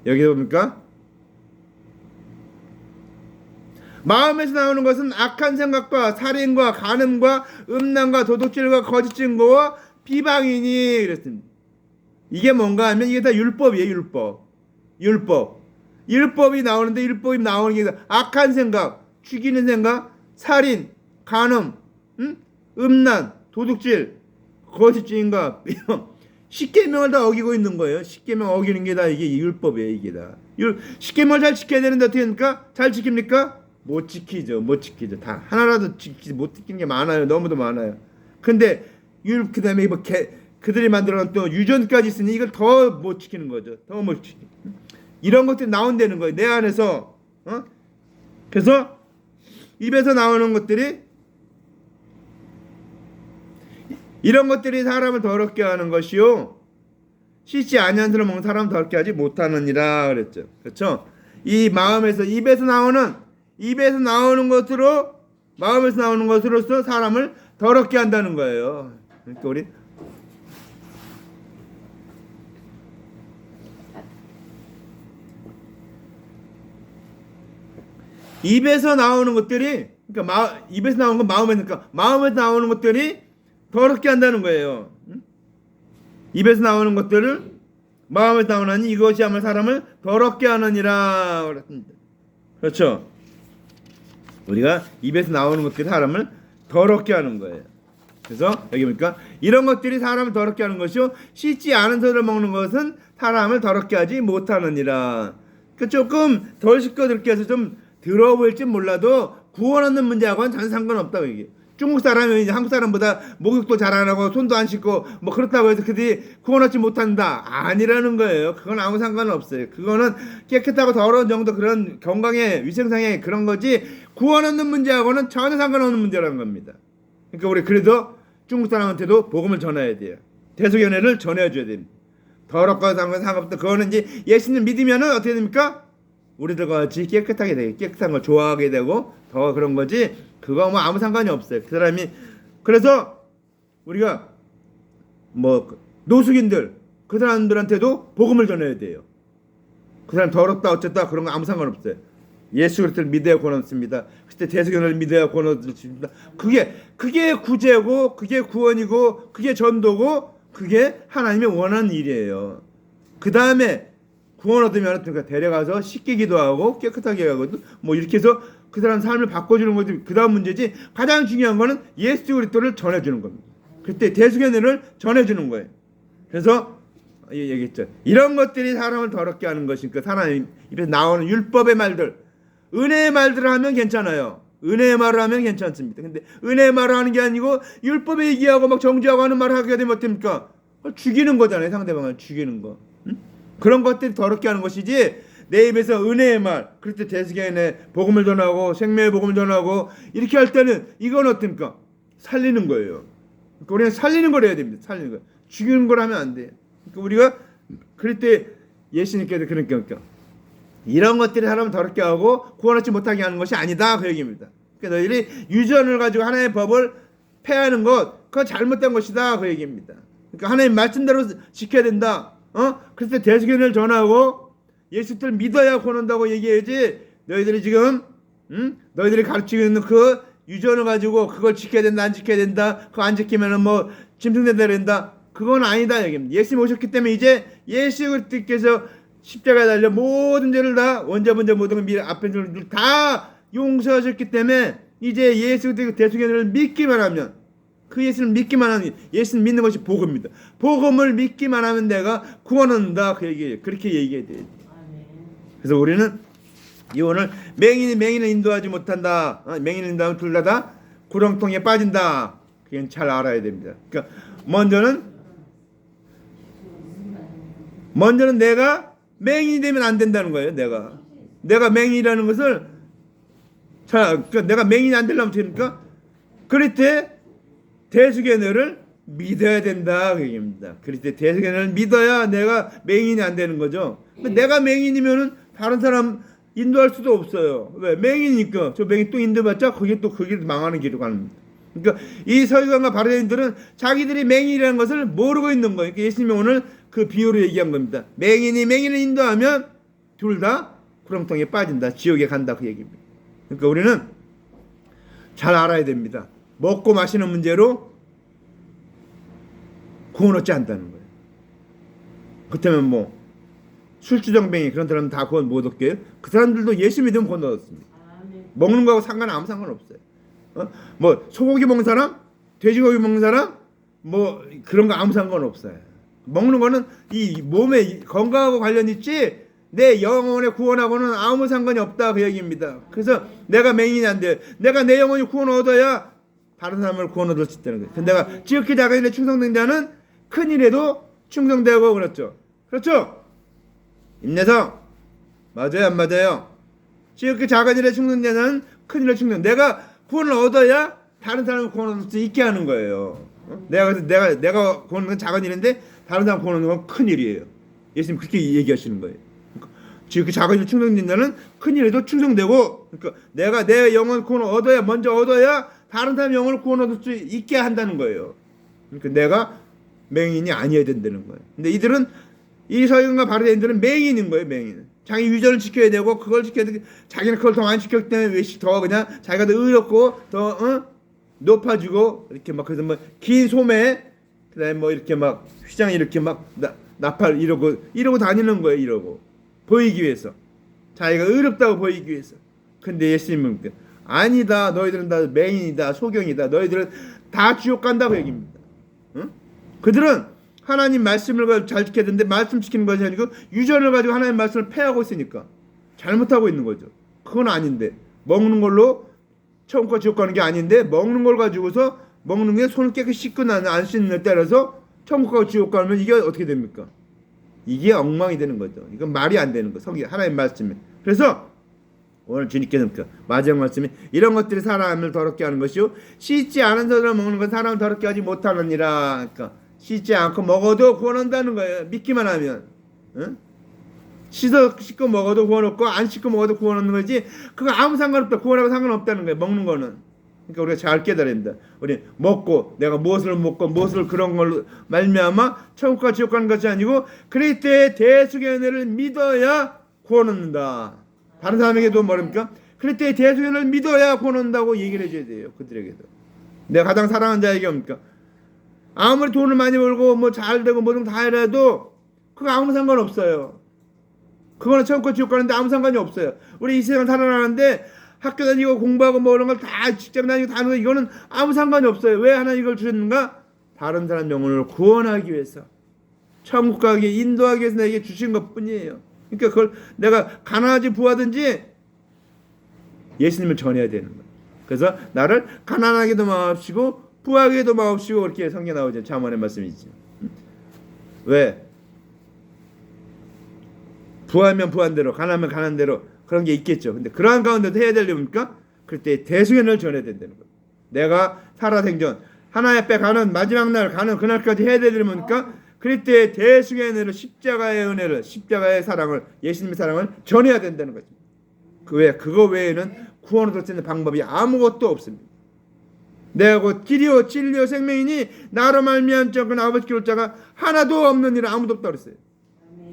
여기 봅니까? 마음에서 나오는 것은 악한 생각과 살인과 간음과 음란과 도둑질과 거짓 증거와 비방이니 그랬습니다. 이게 뭔가 하면 이게 다 율법이에요. 율법이 나오는데 율법이 나오는 게 악한 생각, 죽이는 생각, 살인, 간음, 음란, 도둑질, 거짓 증거, 십계명을 다 어기고 있는 거예요. 십계명 어기는 게 다 이게 율법이에요. 이게 다. 십계명을 잘 지켜야 되는데 어떻게 됩니까? 잘 지킵니까? 못 지키죠. 다 하나라도 못 지키는 게 많아요. 너무도 많아요. 근데 그다음에 뭐 그들이 만들어놓은 또 유전까지 있으니 이걸 더 못 지키는 거죠. 더 못 지키. 이런 것들이 나온다는 거예요. 내 안에서. 그래서 입에서 나오는 것들이 이런 것들이 사람을 더럽게 하는 것이요 씻지 아니한 것을 먹는 사람을 더럽게 하지 못하느니라 그랬죠. 그렇죠? 이 마음에서 입에서 나오는 것으로 마음에서 나오는 것으로서 사람을 더럽게 한다는 거예요. 그러니까 우리 입에서 나오는 것들이 그러니까 입에서 나오는 건 마음에서 나오는 것들이 더럽게 한다는 거예요. 입에서 나오는 것들을 마음에서 나오나니 이것이 아마 사람을 더럽게 하느니라 그랬습니다. 그렇죠? 우리가 입에서 나오는 것들이 사람을 더럽게 하는 거예요. 그래서 여기 보니까 이런 것들이 사람을 더럽게 하는 것이요 씻지 않은 소를 먹는 것은 사람을 더럽게 하지 못하느니라. 그러니까 조금 덜 씻거들게 해서 좀 더러워 보일지 몰라도 구원 얻는 문제하고는 전혀 상관없다고 얘기해요. 중국 사람이 한국 사람보다 목욕도 잘 안 하고 손도 안 씻고 뭐 그렇다고 해서 그들이 구원 얻지 못한다 아니라는 거예요. 그건 아무 상관은 없어요. 그거는 깨끗하고 더러운 정도 그런 건강의 위생상의 그런 거지 구원 얻는 문제하고는 전혀 상관없는 문제라는 겁니다. 그러니까 우리 그래도 중국 사람한테도 복음을 전해야 돼요. 대속연애를 전해줘야 됩니다. 더럽고 상관없다. 그거는 이제 예수님 믿으면은 어떻게 됩니까? 우리들과 같이 깨끗하게 되고 깨끗한 걸 좋아하게 되고 더 그런 거지 그거 뭐 아무 상관이 없어요. 그 사람이 그래서 우리가 뭐 노숙인들 그 사람들한테도 복음을 전해야 돼요. 그 사람 더럽다 어쨌다 그런 거 아무 상관없어요. 예수 그리스도를 믿어야 구원 얻습니다. 그때 대속연을 믿어야 구원 얻습니다. 그게 구제고 그게 구원이고 그게 전도고 그게 하나님의 원하는 일이에요. 그 다음에 구원 얻으면 그러니까 데려가서 씻게 기도하고 깨끗하게 하고 뭐 이렇게 해서 그 사람 삶을 바꿔주는 거지. 그 다음 문제지. 가장 중요한 거는 예수 그리스도를 전해주는 겁니다. 그때 대속연애를 전해주는 거예요. 그래서 얘기했죠. 이런 것들이 사람을 더럽게 하는 것이니까 사람 입에서 나오는 율법의 말들, 은혜의 말들을 하면 괜찮아요. 은혜의 말을 하면 괜찮습니다. 근데 은혜의 말을 하는 게 아니고 율법에 얘기하고 막 정죄하고 하는 말을 하게 되면 어떻습니까? 죽이는 거잖아요. 상대방을 죽이는 거. 응? 그런 것들이 더럽게 하는 것이지 내 입에서 은혜의 말, 그럴 때 대속연애 복음을 전하고 생명의 복음을 전하고 이렇게 할 때는 이건 어떻습니까? 살리는 거예요. 그러니까 우리는 살리는 걸 해야 됩니다. 살리는 거. 죽이는 걸 하면 안 돼요. 그러니까 우리가 그럴 때 예수님께서 그러니까 이런 것들이 사람을 더럽게 하고 구원 얻지 못하게 하는 것이 아니다 그 얘기입니다. 그러니까 너희들이 유전을 가지고 하나님의 법을 폐하는 것 그건 잘못된 것이다 그 얘기입니다. 그러니까 하나님 말씀대로 지켜야 된다. 그래서 대속연애를 전하고 예수를 믿어야 구원 온다고 얘기해야지 너희들이 지금 너희들이 가르치고 있는 그 유전을 가지고 그걸 지켜야 된다 안 지켜야 된다 그거 안 지키면은 뭐 짐승된다 그런다 그건 아니다 얘기입니다. 예수님 오셨기 때문에 이제 예수 그리스도께서 십자가에 달려 모든 죄를 다 원죄 모든 걸 앞에 다 용서하셨기 때문에 이제 예수 그리스도 대속연애를 믿기만 하면 그 예수를 믿기만 하면 예수를 믿는 것이 복음입니다. 복음을 믿기만 하면 내가 구원 얻는다 그 얘기예요. 그렇게 얘기해야 돼요. 그래서 우리는 이 오늘 맹인을 인도하지 못한다. 맹인을 인도하면 둘 다 구렁텅이에 빠진다. 그건 잘 알아야 됩니다. 그러니까 먼저는 내가 맹인이 되면 안 된다는 거예요. 내가 맹인이라는 것을 그러니까 내가 맹인이 안 되려면 어떻게 합니까? 그럴 때 대속연애를 믿어야 된다 그 얘기입니다. 그럴 때 대속연애를 믿어야 내가 맹인이 안 되는 거죠. 내가 맹인이면은 다른 사람 인도할 수도 없어요. 왜? 맹인이니까 저 맹인 또 인도받자 그게 또 그 길 망하는 길로 가는 겁니다. 그러니까 이 서기관과 바리새인들은 자기들이 맹인이라는 것을 모르고 있는 거예요. 그러니까 예수님이 오늘 그 비유로 얘기한 겁니다. 맹인을 인도하면 둘 다 구렁텅이에 빠진다. 지옥에 간다 그 얘기입니다. 그러니까 우리는 잘 알아야 됩니다. 먹고 마시는 문제로 구원 얻지 않는다는 거예요. 그렇다면 뭐 술주정뱅이 그런 사람은 다 구원 못 얻게요. 그 사람들도 예수 믿으면 구원 얻었습니다. 먹는 거하고 아무 상관없어요. 뭐 소고기 먹는 사람, 돼지고기 먹는 사람, 뭐 그런 거 아무 상관없어요. 먹는 거는 이 몸의 건강하고 관련 있지 내 영혼의 구원하고는 아무 상관이 없다 그 얘기입니다. 그래서 내가 맹인이 안 돼. 내가 내 영혼이 구원 얻어야 다른 사람을 구원 얻을 수 있다는 거예요. 내가 지극히 작은 일에 충성된 자는 큰 일에도 충성되고 그렇죠. 그렇죠? 임내성 맞아요, 안 맞아요? 지금 그 작은 일에 충성되는 큰 일에 충성. 내가 구원을 얻어야 다른 사람을 구원할 수 있게 하는 거예요. 내가 구원하는 건 작은 일인데 다른 사람 구원하는 건 큰 일이에요. 예수님 그렇게 얘기하시는 거예요. 그러니까 지금 그 작은 일 충성된다는 큰 일에도 충성되고, 그러니까 내가 내 영혼 구원을 먼저 얻어야 다른 사람 영혼을 구원 얻을 수 있게 한다는 거예요. 그러니까 내가 맹인이 아니어야 된다는 거예요. 근데 이들은, 이 서기관과 바리새인들은 맹인인 거예요. 맹인. 자기 유전을 지켜야 되고 그걸 지켜야 되고, 자기는 그걸 더 안 지켰기 때문에 왜 더 그냥 자기가 더 의롭고 더 높아지고 이렇게 막, 그래서 뭐 긴 소매, 그다음에 뭐 이렇게 막 휘장 이렇게 막 나팔 이러고 다니는 거예요. 이러고 보이기 위해서, 자기가 의롭다고 보이기 위해서. 근데 예수님은 아니다, 너희들은 다 맹인이다, 소경이다, 너희들은 다 지옥 간다고 얘기입니다. 응? 그들은 하나님 말씀을 잘 지켜야 되는데 말씀 지키는 것이 아니고 유전을 가지고 하나님 말씀을 폐하고 있으니까 잘못하고 있는 거죠. 그건 아닌데, 먹는 걸로 천국과 지옥 가는 게 아닌데, 먹는 걸 가지고서, 먹는 게 손을 깨끗이 씻고 안 씻는 데 따라서 천국과 지옥 가면 이게 어떻게 됩니까? 이게 엉망이 되는 거죠. 이건 말이 안 되는 거, 하나님 말씀에. 그래서 오늘 주님께서 마지막 말씀이, 이런 것들이 사람을 더럽게 하는 것이요 씻지 않은 손으로 먹는 건 사람을 더럽게 하지 못하느니라. 그러니까 씻지 않고 먹어도 구원한다는 거예요. 믿기만 하면. 응? 씻고 먹어도 구원 없고 안 씻고 먹어도 구원 없는 거지, 그거 아무 상관없다. 구원하고 상관없다는 거예요. 먹는 거는. 그러니까 우리가 잘 깨달아야 됩니다. 우리 먹고, 내가 무엇을 먹고 무엇을 그런 걸로 말미암아 천국과 지옥 가는 것이 아니고 그리스도의 대속의 은혜를 믿어야 구원 얻는다. 다른 사람에게도 뭐랍니까? 그리스도의 대속의 은혜를 믿어야 구원 얻는다고 얘기를 해줘야 돼요. 그들에게도. 내가 가장 사랑하는 자에게 뭡니까? 아무리 돈을 많이 벌고 뭐 잘 되고 뭐든 다 해도 그거 아무 상관없어요. 그거는 천국과 지옥 가는데 아무 상관이 없어요. 우리 이 세상 살아나는데 학교 다니고 공부하고 뭐 이런 걸 다 직장 다니고 다 하는 거, 이거는 아무 상관이 없어요. 왜 하나님 이걸 주셨는가? 다른 사람 영혼을 구원하기 위해서, 천국 가게 인도하기 위해서 내게 주신 것 뿐이에요. 그러니까 그걸 내가 가난하지 부하든지 예수님을 전해야 되는 거예요. 그래서 나를 가난하게도 마옵시고 부하게도 마옵시고, 그렇게 성경에 나오죠. 잠언의 말씀이죠. 왜? 부하면 부한 대로, 가난하면 가난 대로 그런 게 있겠죠. 근데 그러한 가운데도 해야 되려니까 그때 대속연을 전해야 된다는 거예요. 내가 살아생전 하나님 앞에 가는 마지막 날 가는 그날까지 해야 되려니까 그때 대속의 은혜를, 십자가의 은혜를, 십자가의 사랑을, 예수님의 사랑을 전해야 된다는 거죠. 그거 외에는 구원을 얻을 수 있는 방법이 아무것도 없습니다. 내가 곧 길이요 진리요 생명이니 나로 말미암지 않고는 아버지께 올 자가 하나도 없느니라. 아무도 없다고 그랬어요.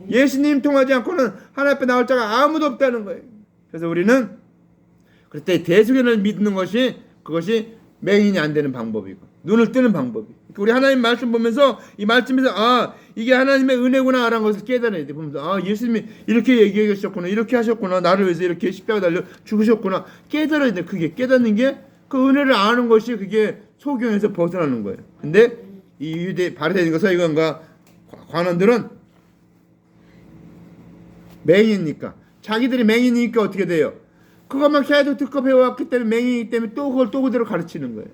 예수님 통하지 않고는 하나님 앞에 나올 자가 아무도 없다는 거예요. 그래서 우리는 그때 대속연을 믿는 것이, 그것이 맹인이 안 되는 방법이고 눈을 뜨는 방법이. 그러니까 우리 하나님 말씀 보면서, 이 말씀에서 이게 하나님의 은혜구나 라는 것을 깨달아야 돼. 보면서 예수님이 이렇게 얘기하셨구나, 이렇게 하셨구나, 나를 위해서 이렇게 십자가 달려 죽으셨구나, 깨달아야 돼. 그게 깨닫는 게, 그 은혜를 아는 것이 그게 소경에서 벗어나는 거예요. 근데 이 유대 바리새인과 서기관과 관원들은 맹인이니까, 자기들이 맹인이니까 어떻게 돼요? 그것만 계속 듣고 배워왔기 때문에, 맹인이기 때문에 또 그걸 또 그대로 가르치는 거예요.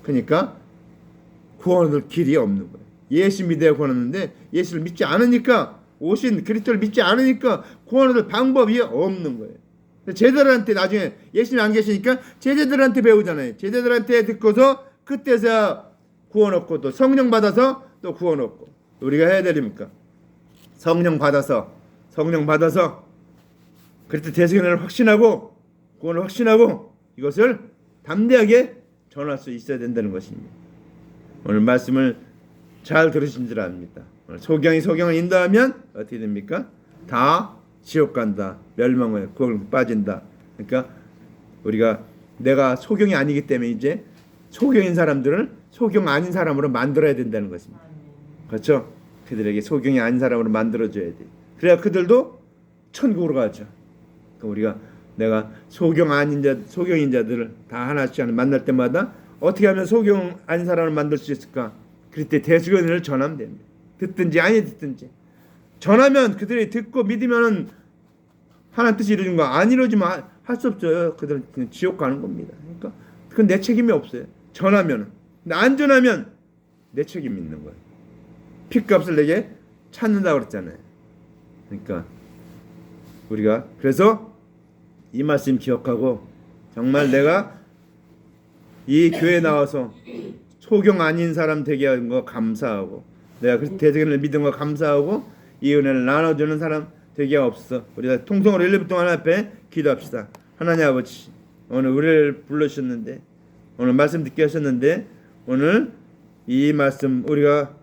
그러니까 구원 얻을 길이 없는 거예요. 예수 믿어야 구원 얻는데 예수를 믿지 않으니까, 오신 그리스도를 믿지 않으니까 구원 얻을 방법이 없는 거예요. 제자들한테 나중에 예수님이 안 계시니까 제자들한테 배우잖아요. 제자들한테 듣고서 그때서야 구원 얻고, 또 성령 받아서 또 구원 얻고. 우리가 해야 되립니까? 성령 받아서 그때 대속연을 확신하고 구원을 확신하고 이것을 담대하게 전할 수 있어야 된다는 것입니다. 오늘 말씀을 잘 들으신 줄 압니다. 오늘 소경을 인도하면 어떻게 됩니까? 다 지옥 간다, 멸망에 구원을 빠진다. 그러니까 우리가, 내가 소경이 아니기 때문에 이제 소경인 사람들을 소경 아닌 사람으로 만들어야 된다는 것입니다. 그렇죠? 그들에게 소경이 아닌 사람으로 만들어줘야 돼. 그래야 그들도 천국으로 가죠. 그러니까 내가 소경인 자들을 다 하나씩 만날 때마다 어떻게 하면 소경 아닌 사람을 만들 수 있을까? 그때 대속연을 전하면 됩니다. 듣든지 아니 듣든지 전하면, 그들이 듣고 믿으면 하나님 뜻이 이루어진 거, 안 이루어지면 할 수 없죠. 그들은 그냥 지옥 가는 겁니다. 그러니까 그건 내 책임이 없어요. 전하면. 근데 안 전하면 내 책임이 있는 거예요. 피값을 내게 찾는다고 그랬잖아요. 그러니까 우리가 그래서 이 말씀 기억하고 정말 내가 이 교회 나와서 소경 아닌 사람 되게 한 거 감사하고 내가 그 대적을 믿은 거 감사하고 이 은혜를 나눠주는 사람 되게 없어. 우리가 통성으로 1분 동안 앞에 기도합시다. 하나님 아버지, 오늘 우리를 불러주셨는데 오늘 말씀 듣게 하셨는데 오늘 이 말씀 우리가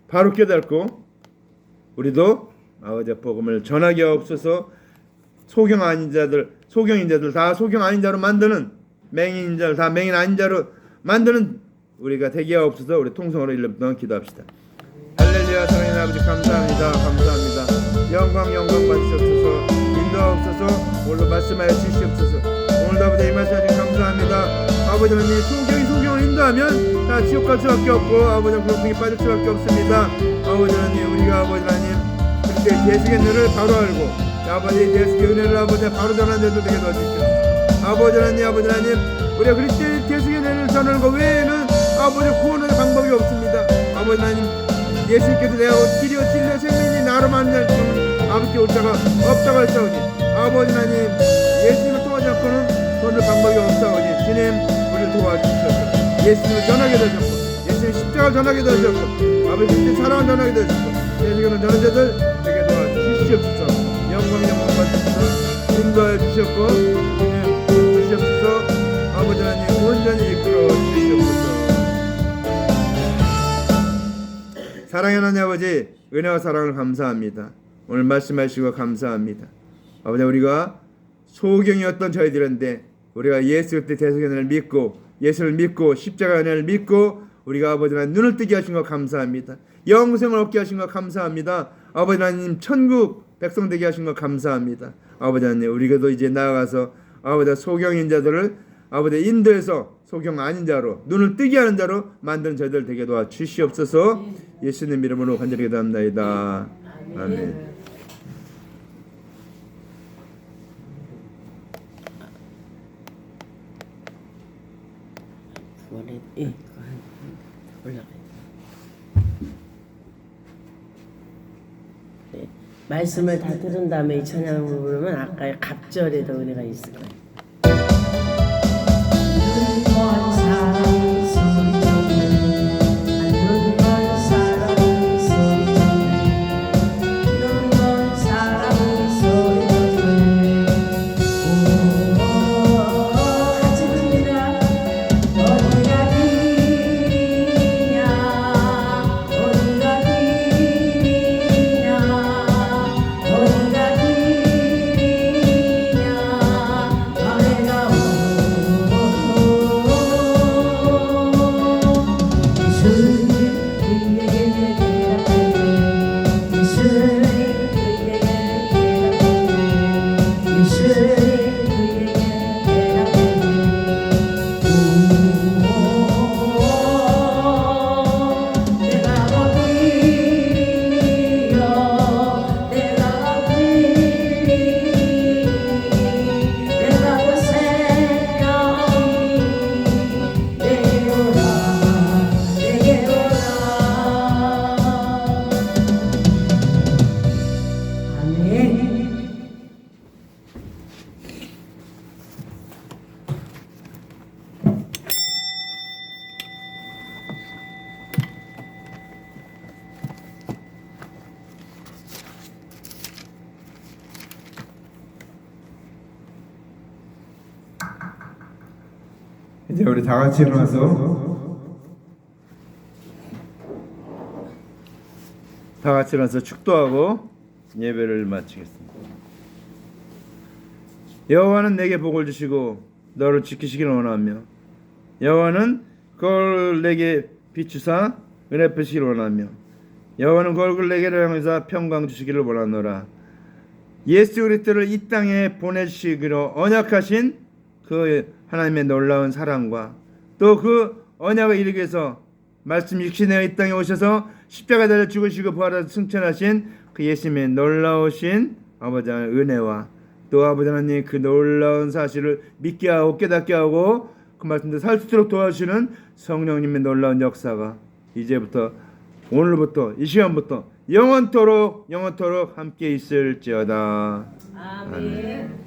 바로 깨닫고 우리도 아버지 복음을 전하게 없어서 소경 아닌 자들, 소경인 자들 다 소경 아닌 자로 만드는 맹인인 자를 다 맹인 아닌 자로 만드는 우리가 되게 없어서 우리 통성으로 1분 동안 기도합시다. 할렐루야. 사랑하는 아버지 감사합니다. 감사합니다. 영광 받으시옵소서. 인도하옵소서. 오늘도 말씀하여 주시옵소서. 오늘도 아버지 이 말씀 하신 감사합니다. 아버지 하나님 소경을 인도하면 다 지옥 갈 수밖에 없고 아버지 고통에 빠질 수밖에 없습니다. 아버지 하나님 우리가 아버지 하나님 그때 예수의 은혜를 바로 알고 아버지 예수의 은혜를 아버지 바로 전하는 자들 되게 도와주시옵소서. 아버지 하나님 우리가 그리스도의 예수의 은혜를 전하는 것 외에는 아버지 구원의 방법이 없습니다. 아버지 하나님 예수께서 내가 길이요 진리요 생명이 나로 만날 때는 아버지께 올 자가 없다고 하시오니 아버지 하나님 예수님을 통하지 않고는 구원의 방법이 없사오니 주님 우리를 도와주시옵소서. 예수님을 전하게 되셨고 예수님 십자가를 전하게 되셨고 아버지 그리스도의 사랑을 전하게 되셨고 예수님을 전하는 자들 되게 도와주시옵소서. 영광 받으시옵소서. 인도하여 주셨고 주님 주시옵소서. 아버지 하나님 온전히 이끌어 주시옵소서. 사랑의 하나님 아버지 은혜와 사랑을 감사합니다. 오늘 말씀하시고 감사합니다. 아버지 우리가 소경이었던 저희들인데 우리가 예수 그리스도의 대속연을 믿고 예수를 믿고 십자가 은혜를 믿고 우리가 아버지 하나님 눈을 뜨게 하신 것 감사합니다. 영생을 얻게 하신 것 감사합니다. 아버지 하나님 천국 백성 되게 하신 것 감사합니다. 아버지 하나님 우리가도 이제 나아가서 아버지 소경인 자들을 아버지 인도해서 소경 아닌 자로 눈을 뜨게 하는 자로 만드는 저희들 되게 도와 주시옵소서. 예수님 이름으로 간절히 기도합니다. 아멘. 말씀을 다 들은 다음에 이 찬양을 부르면 아까의 갑절에도 은혜가 있을 거예요. 이제 우리 다 같이 일어나서 축도하고 예배를 마치겠습니다. 여호와는 내게 복을 주시고 너를 지키시기를 원하며 여호와는 그걸 내게 비추사 은혜 베푸시기를 원하며 여호와는 그 얼굴 내게 향하사 평강 주시기를 원하노라. 예수 그리스도를 이 땅에 보내주시기로 언약하신 그 하나님의 놀라운 사랑과 또 그 언약을 이루기 위해서 말씀 육신되어 이 땅에 오셔서 십자가 달려 죽으시고 부활하셔서 승천하신 그 예수님의 놀라우신 아버지 하나님의 은혜와 또 아버지 하나님 그 놀라운 사실을 믿게 하고 깨닫게 하고 그 말씀대로 살 수 있도록 도와주시는 성령님의 놀라운 역사가 이제부터 오늘부터 이 시간부터 영원토록 함께 있을지어다. 아멘.